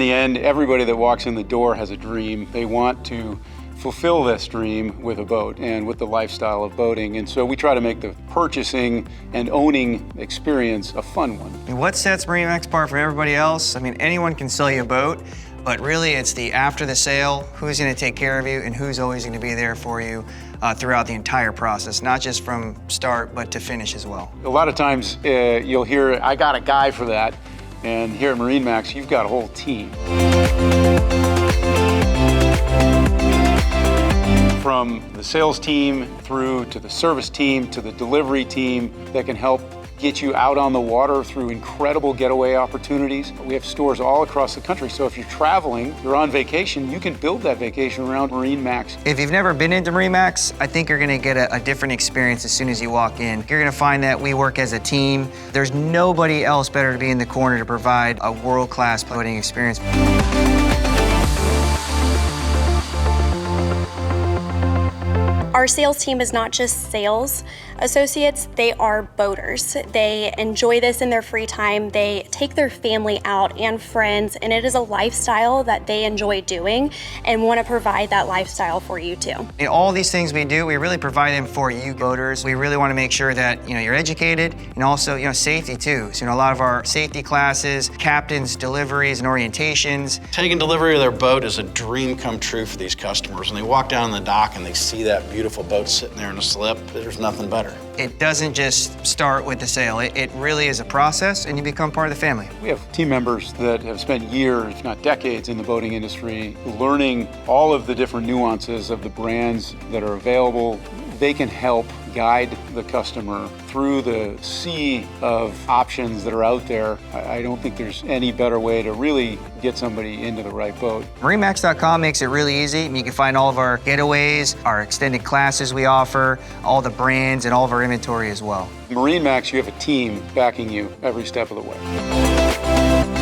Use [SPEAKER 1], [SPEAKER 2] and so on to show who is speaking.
[SPEAKER 1] in the end, everybody that walks in the door has a dream. They want to fulfill this dream with a boat and with the lifestyle of boating. And so we try to make the purchasing and owning experience a fun one.
[SPEAKER 2] And what sets MarineMax apart from everybody else? I mean, anyone can sell you a boat, but really it's the after the sale, who's gonna take care of you and who's always gonna be there for you throughout the entire process, not just from start, but to finish as well.
[SPEAKER 1] A lot of times you'll hear, I got a guy for that. And here at MarineMax, you've got a whole team. From the sales team through to the service team to the delivery team that can help get you out on the water through incredible getaway opportunities. We have stores all across the country, so if you're traveling, you're on vacation, you can build that vacation around MarineMax.
[SPEAKER 2] If you've never been into MarineMax, I think you're gonna get a different experience as soon as you walk in. You're gonna find that we work as a team. There's nobody else better to be in the corner to provide a world-class boating experience.
[SPEAKER 3] Our sales team is not just sales associates, they are boaters. They enjoy this in their free time. They take their family out and friends, and it is a lifestyle that they enjoy doing and want to provide that lifestyle for you too.
[SPEAKER 2] In all these things we do, we really provide them for you boaters. We really want to make sure that you're educated and also safety too. So a lot of our safety classes, captains, deliveries, and orientations.
[SPEAKER 4] Taking delivery of their boat is a dream come true for these customers. When they walk down the dock and they see that beautiful boat sitting there in a slip, there's nothing better.
[SPEAKER 2] It doesn't just start with the sale. It really is a process, and you become part of the family.
[SPEAKER 1] We have team members that have spent years, if not decades, in the boating industry, learning all of the different nuances of the brands that are available. They can help guide the customer through the sea of options that are out there. I don't think there's any better way to really get somebody into the right boat.
[SPEAKER 2] MarineMax.com makes it really easy. You can find all of our getaways, our extended classes we offer, all the brands, and all of our inventory as well.
[SPEAKER 1] MarineMax, you have a team backing you every step of the way.